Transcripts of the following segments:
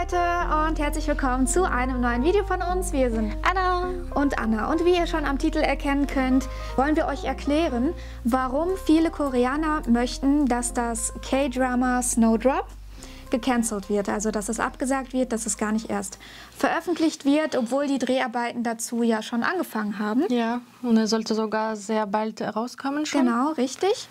Leute und herzlich willkommen zu einem neuen Video von uns. Wir sind Anna und Anna und wie ihr schon am Titel erkennen könnt, wollen wir euch erklären, warum viele Koreaner möchten, dass das K-Drama Snowdrop gecancelt wird, also dass es abgesagt wird, dass es gar nicht erst veröffentlicht wird, obwohl die Dreharbeiten dazu ja schon angefangen haben. Ja, und er sollte sogar sehr bald rauskommen schon. Genau, richtig.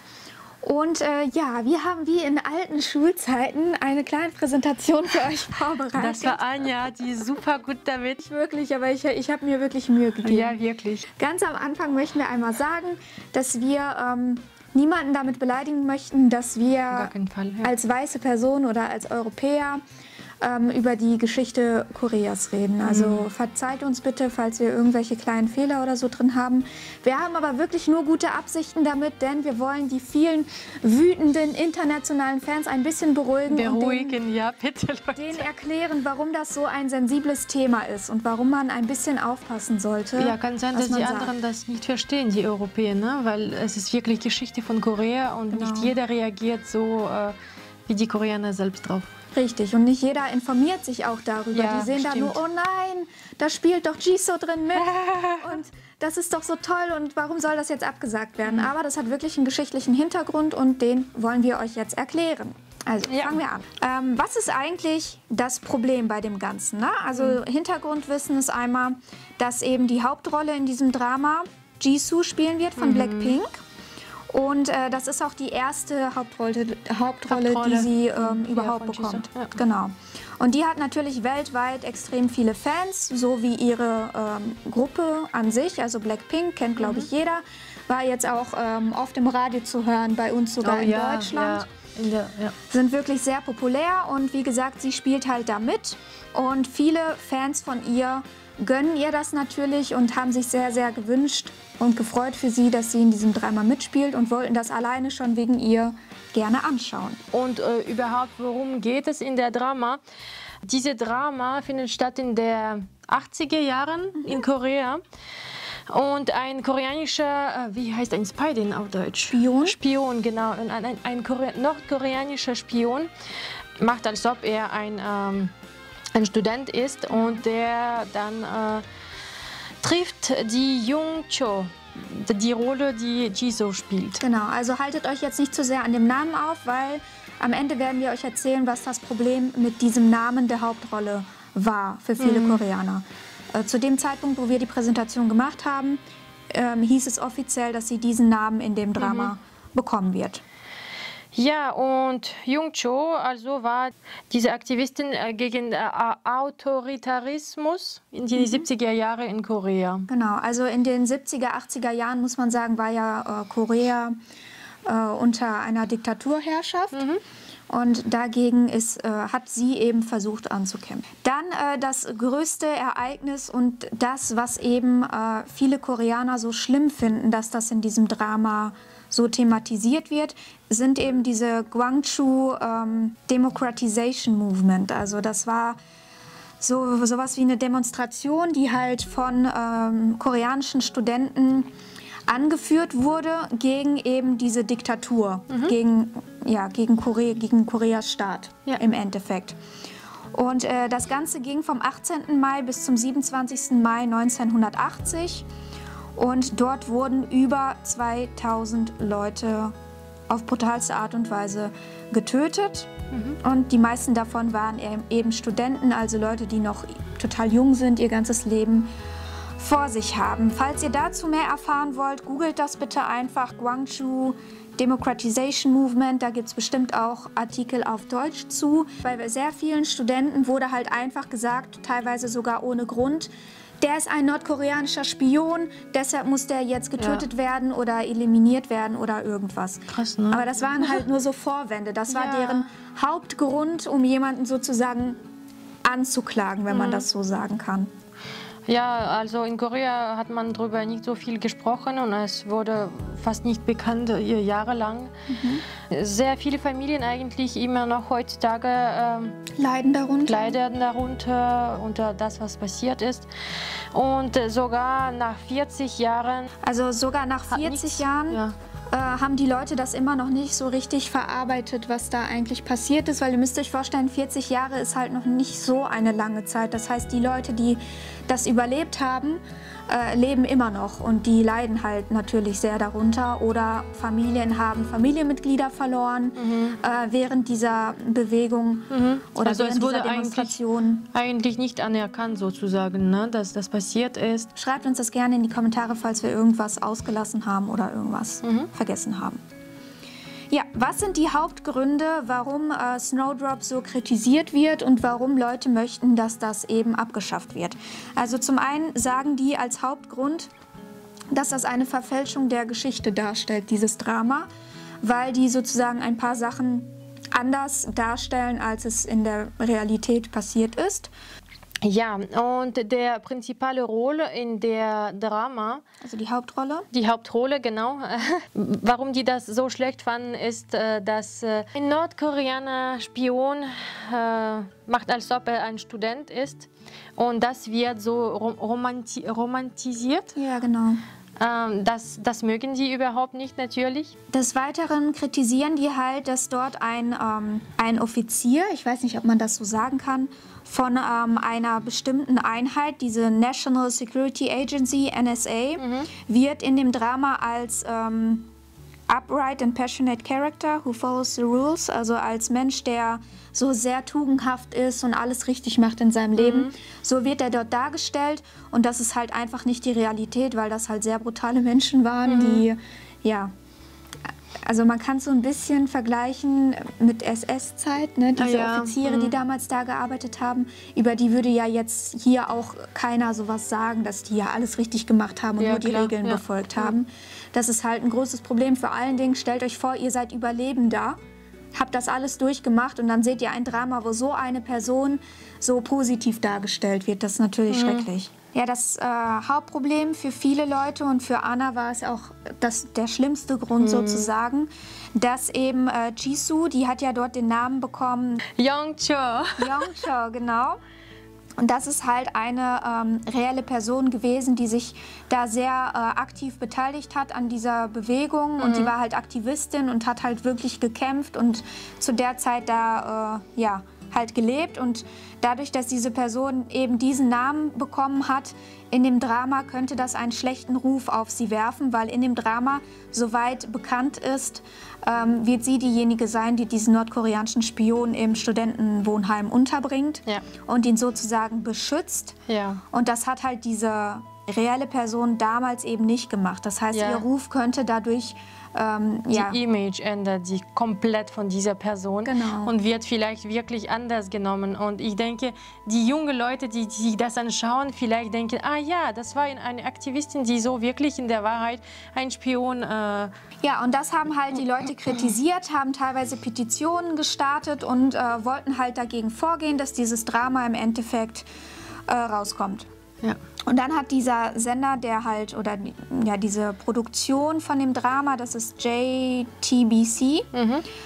Und ja, wir haben wie in alten Schulzeiten eine kleine Präsentation für euch vorbereitet. Das war Anja, die ist super gut damit. Nicht wirklich, aber ich habe mir wirklich Mühe gegeben. Ja, wirklich. Ganz am Anfang möchten wir einmal sagen, dass wir niemanden damit beleidigen möchten, dass wir Gar keinen Fall, ja. als weiße Person oder als Europäer über die Geschichte Koreas reden. Also verzeiht uns bitte, falls wir irgendwelche kleinen Fehler oder so drin haben. Wir haben aber wirklich nur gute Absichten damit, denn wir wollen die vielen wütenden internationalen Fans ein bisschen beruhigen. Beruhigen, und ja, bitte Leute. denen erklären, warum das so ein sensibles Thema ist und warum man ein bisschen aufpassen sollte. Ja, kann sein, dass die anderen das nicht verstehen, die Europäer, ne? Weil es ist wirklich Geschichte von Korea und nicht jeder reagiert so wie die Koreaner selbst drauf. Richtig, und nicht jeder informiert sich auch darüber. Ja, die sehen da nur, oh nein, da spielt doch Jisoo drin mit und das ist doch so toll und warum soll das jetzt abgesagt werden? Aber das hat wirklich einen geschichtlichen Hintergrund und den wollen wir euch jetzt erklären. Also fangen wir an. Was ist eigentlich das Problem bei dem Ganzen? Ne? Also Hintergrundwissen ist einmal, dass eben die Hauptrolle in diesem Drama Jisoo spielen wird von Blackpink. Und das ist auch die erste Hauptrolle. Die sie überhaupt bekommt. Ja. Genau. Und die hat natürlich weltweit extrem viele Fans, so wie ihre Gruppe an sich. Also Blackpink kennt, glaube ich, jeder. War jetzt auch oft im Radio zu hören, bei uns sogar in Deutschland. Ja. Sind wirklich sehr populär und wie gesagt, sie spielt halt da mit. Und viele Fans von ihr gönnen ihr das natürlich und haben sich sehr, sehr gewünscht und gefreut für sie, dass sie in diesem Drama mitspielt und wollten das alleine schon wegen ihr gerne anschauen. Und überhaupt, worum geht es in der Drama? Diese Drama findet statt in den 80er Jahren in Korea. Und ein koreanischer, wie heißt ein Spy denn auf Deutsch? Spion. Spion, genau. Und ein nordkoreanischer Spion macht, als ob er ein Student ist und der dann trifft die Jung Cho, die Rolle, die Jisoo spielt. Genau, also haltet euch jetzt nicht zu sehr an dem Namen auf, weil am Ende werden wir euch erzählen, was das Problem mit diesem Namen der Hauptrolle war für viele Koreaner. Zu dem Zeitpunkt, wo wir die Präsentation gemacht haben, hieß es offiziell, dass sie diesen Namen in dem Drama bekommen wird. Ja, und Jung Cho also war diese Aktivistin gegen Autoritarismus in den 70er Jahren in Korea. Genau, also in den 70er, 80er Jahren, muss man sagen, war ja Korea unter einer Diktaturherrschaft. Und dagegen hat sie eben versucht anzukämpfen. Dann das größte Ereignis und das, was eben viele Koreaner so schlimm finden, dass das in diesem Drama so thematisiert wird, sind eben diese Gwangju Democratization Movement. Also das war sowas wie eine Demonstration, die halt von koreanischen Studenten angeführt wurde gegen eben diese Diktatur, gegen Koreas Staat im Endeffekt. Und das Ganze ging vom 18. Mai bis zum 27. Mai 1980 und dort wurden über 2000 Leute auf brutalste Art und Weise getötet. Und die meisten davon waren eben Studenten, also Leute, die noch total jung sind, ihr ganzes Leben vor sich haben. Falls ihr dazu mehr erfahren wollt, googelt das bitte einfach, Gwangju Democratization Movement, da gibt es bestimmt auch Artikel auf Deutsch zu. Bei sehr vielen Studenten wurde halt einfach gesagt, teilweise sogar ohne Grund, der ist ein nordkoreanischer Spion, deshalb muss der jetzt getötet werden oder eliminiert werden oder irgendwas. Krass, ne? Aber das waren halt nur so Vorwände, das war deren Hauptgrund, um jemanden sozusagen anzuklagen, wenn man das so sagen kann. Ja, also in Korea hat man darüber nicht so viel gesprochen und es wurde fast nicht bekannt, jahrelang. Sehr viele Familien eigentlich immer noch heutzutage leiden darunter, unter das, was passiert ist. Und sogar nach 40 Jahren... Also sogar nach 40 Jahren haben die Leute das immer noch nicht so richtig verarbeitet, was da eigentlich passiert ist, weil ihr müsst euch vorstellen, 40 Jahre ist halt noch nicht so eine lange Zeit. Das heißt, die Leute, die das überlebt haben, leben immer noch und die leiden halt natürlich sehr darunter oder Familien haben Familienmitglieder verloren während dieser Bewegung oder also während es wurde dieser Demonstration. Eigentlich nicht anerkannt sozusagen, ne, dass das passiert ist. Schreibt uns das gerne in die Kommentare, falls wir irgendwas ausgelassen haben oder irgendwas vergessen haben. Ja, was sind die Hauptgründe, warum Snowdrop so kritisiert wird und warum Leute möchten, dass das eben abgeschafft wird? Also zum einen sagen die als Hauptgrund, dass das eine Verfälschung der Geschichte darstellt, dieses Drama, weil die sozusagen ein paar Sachen anders darstellen, als es in der Realität passiert ist. Ja, und der prinzipale Rolle in der Drama, also die Hauptrolle? Die Hauptrolle, genau. Warum die das so schlecht fanden, ist, dass ein Nordkoreaner Spion macht, als ob er ein Student ist. Und das wird so romantisiert. Ja, genau. Das mögen die überhaupt nicht, natürlich. Des Weiteren kritisieren die halt, dass dort ein Offizier, ich weiß nicht, ob man das so sagen kann, von einer bestimmten Einheit, diese National Security Agency, NSA, wird in dem Drama als upright and passionate character who follows the rules, also als Mensch, der so sehr tugendhaft ist und alles richtig macht in seinem Leben. So wird er dort dargestellt und das ist halt einfach nicht die Realität, weil das halt sehr brutale Menschen waren, die, ja, also man kann es so ein bisschen vergleichen mit SS-Zeit, ne? Diese Offiziere, die damals da gearbeitet haben, über die würde ja jetzt hier auch keiner sowas sagen, dass die ja alles richtig gemacht haben und nur die Regeln befolgt haben. Das ist halt ein großes Problem. Vor allen Dingen, stellt euch vor, ihr seid Überlebender, habt das alles durchgemacht und dann seht ihr ein Drama, wo so eine Person so positiv dargestellt wird. Das ist natürlich schrecklich. Ja, das Hauptproblem für viele Leute und für Anna war es auch der schlimmste Grund sozusagen, dass eben Jisoo, die hat ja dort den Namen bekommen. Youngcho. Youngcho, genau. Und das ist halt eine reelle Person gewesen, die sich da sehr aktiv beteiligt hat an dieser Bewegung. Und die war halt Aktivistin und hat halt wirklich gekämpft und zu der Zeit da, ja, halt gelebt. Und dadurch, dass diese Person eben diesen Namen bekommen hat, in dem Drama könnte das einen schlechten Ruf auf sie werfen, weil in dem Drama, soweit bekannt ist, wird sie diejenige sein, die diesen nordkoreanischen Spion im Studentenwohnheim unterbringt und ihn sozusagen beschützt. Ja. Und das hat halt diese reelle Person damals eben nicht gemacht. Das heißt, ihr Ruf könnte dadurch die Image ändert sich komplett von dieser Person und wird vielleicht wirklich anders genommen. Und ich denke, die jungen Leute, die das anschauen, vielleicht denken, ah ja, das war eine Aktivistin, die so wirklich in der Wahrheit ein Spion... Ja, und das haben halt die Leute kritisiert, haben teilweise Petitionen gestartet und wollten halt dagegen vorgehen, dass dieses Drama im Endeffekt rauskommt. Ja. Und dann hat dieser Sender, der halt, oder ja, diese Produktion von dem Drama, das ist JTBC,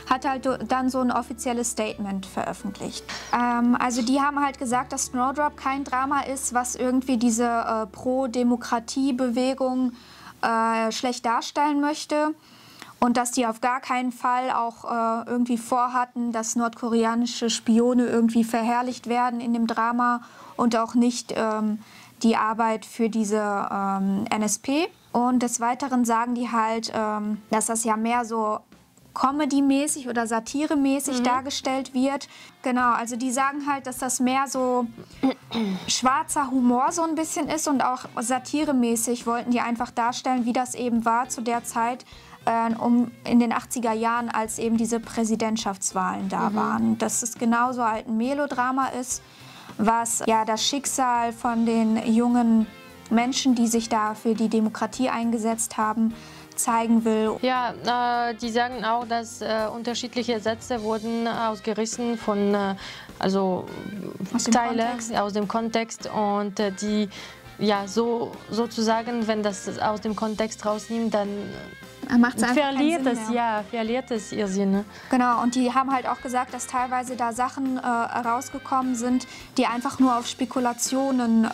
hat halt dann so ein offizielles Statement veröffentlicht. Also die haben halt gesagt, dass Snowdrop kein Drama ist, was irgendwie diese Pro-Demokratie-Bewegung schlecht darstellen möchte. Und dass die auf gar keinen Fall auch irgendwie vorhatten, dass nordkoreanische Spione irgendwie verherrlicht werden in dem Drama und auch nicht die Arbeit für diese NSP. Und des Weiteren sagen die halt, dass das ja mehr so Comedy-mäßig oder Satire-mäßig dargestellt wird. Genau, also die sagen halt, dass das mehr so schwarzer Humor so ein bisschen ist und auch Satire-mäßig wollten die einfach darstellen, wie das eben war zu der Zeit, in den 80er Jahren, als eben diese Präsidentschaftswahlen da waren. Dass es genauso halt ein Melodrama ist, was ja das Schicksal von den jungen Menschen, die sich da für die Demokratie eingesetzt haben, zeigen will. Ja, die sagen auch, dass unterschiedliche Sätze wurden ausgerissen von also Teile aus dem Kontext und die ja sozusagen, wenn das aus dem Kontext rausnimmt, dann verliert es ihr Sinn. Ne? Genau, und die haben halt auch gesagt, dass teilweise da Sachen rausgekommen sind, die einfach nur auf Spekulationen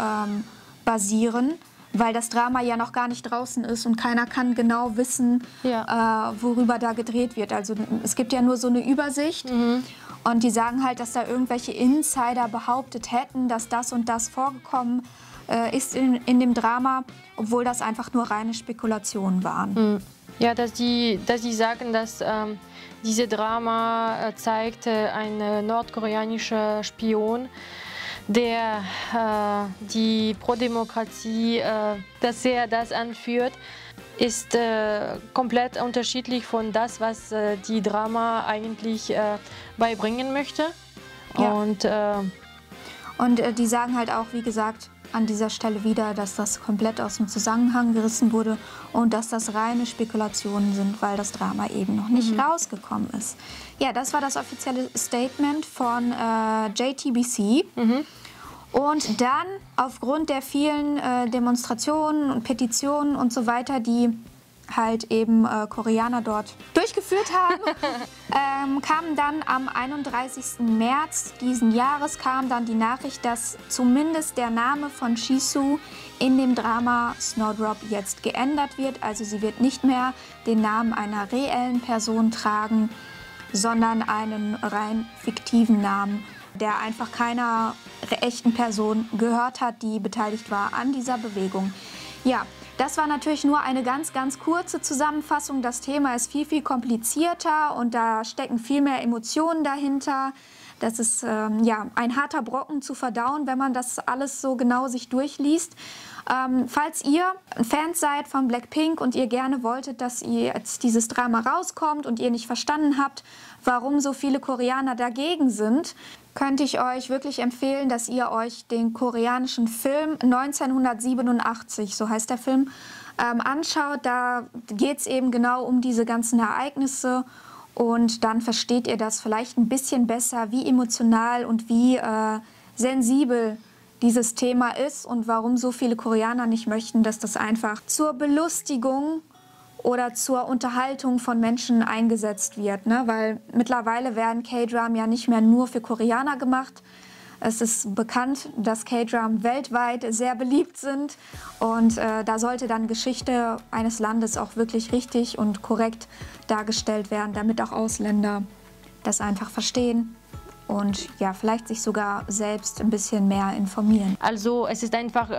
basieren. weil das Drama ja noch gar nicht draußen ist und keiner kann genau wissen, worüber da gedreht wird. Also es gibt ja nur so eine Übersicht und die sagen halt, dass da irgendwelche Insider behauptet hätten, dass das und das vorgekommen ist in dem Drama, obwohl das einfach nur reine Spekulationen waren. Ja, dass die sagen, dass diese Drama zeigt ein nordkoreanischer Spion, der die Pro-Demokratie, dass er das anführt, ist komplett unterschiedlich von das, was die Drama eigentlich beibringen möchte. Ja. Und die sagen halt auch, wie gesagt, an dieser Stelle wieder, dass das komplett aus dem Zusammenhang gerissen wurde und dass das reine Spekulationen sind, weil das Drama eben noch nicht rausgekommen ist. Ja, das war das offizielle Statement von JTBC. Und dann, aufgrund der vielen Demonstrationen und Petitionen und so weiter, die halt eben Koreaner dort durchgeführt haben, kam dann am 31. März diesen Jahres kam dann die Nachricht, dass zumindest der Name von Jisoo in dem Drama Snowdrop jetzt geändert wird. Also sie wird nicht mehr den Namen einer reellen Person tragen, sondern einen rein fiktiven Namen, der einfach keiner echten Person gehört hat, die beteiligt war an dieser Bewegung. Ja, das war natürlich nur eine ganz, ganz kurze Zusammenfassung. Das Thema ist viel, viel komplizierter und da stecken viel mehr Emotionen dahinter. Das ist ja, ein harter Brocken zu verdauen, wenn man das alles so genau sich durchliest. Falls ihr Fans seid von Blackpink und ihr gerne wolltet, dass jetzt dieses Drama rauskommt und ihr nicht verstanden habt, warum so viele Koreaner dagegen sind, könnte ich euch wirklich empfehlen, dass ihr euch den koreanischen Film 1987, so heißt der Film, anschaut. Da geht es eben genau um diese ganzen Ereignisse und dann versteht ihr das vielleicht ein bisschen besser, wie emotional und wie sensibel dieses Thema ist und warum so viele Koreaner nicht möchten, dass das einfach zur Belustigung oder zur Unterhaltung von Menschen eingesetzt wird. Ne? Weil mittlerweile werden K-Dram ja nicht mehr nur für Koreaner gemacht. Es ist bekannt, dass K-Dram weltweit sehr beliebt sind. Und da sollte dann Geschichte eines Landes auch wirklich richtig und korrekt dargestellt werden, damit auch Ausländer das einfach verstehen. Und ja, vielleicht sich sogar selbst ein bisschen mehr informieren. Also es ist einfach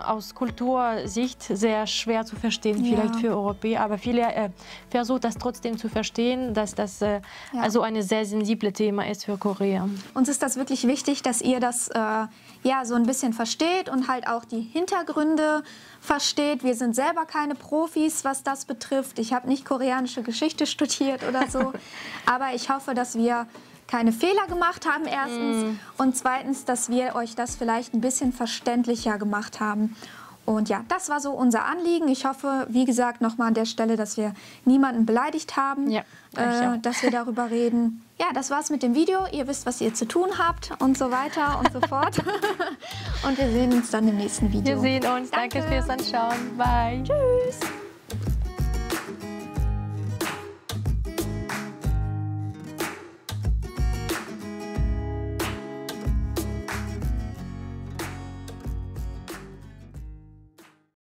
aus Kultursicht sehr schwer zu verstehen, vielleicht für Europäer, aber viele versuchen das trotzdem zu verstehen, dass das also ein sehr sensibles Thema ist für Korea. Uns ist das wirklich wichtig, dass ihr das ja, so ein bisschen versteht und halt auch die Hintergründe versteht. Wir sind selber keine Profis, was das betrifft. Ich habe nicht koreanische Geschichte studiert oder so, aber ich hoffe, dass wir keine Fehler gemacht haben, erstens. Und zweitens, dass wir euch das vielleicht ein bisschen verständlicher gemacht haben. Und ja, das war so unser Anliegen. Ich hoffe, wie gesagt, nochmal an der Stelle, dass wir niemanden beleidigt haben, dass wir darüber reden. Ja, das war's mit dem Video. Ihr wisst, was ihr zu tun habt und so weiter und so fort. Und wir sehen uns dann im nächsten Video. Wir sehen uns. Danke fürs Anschauen. Bye. Tschüss.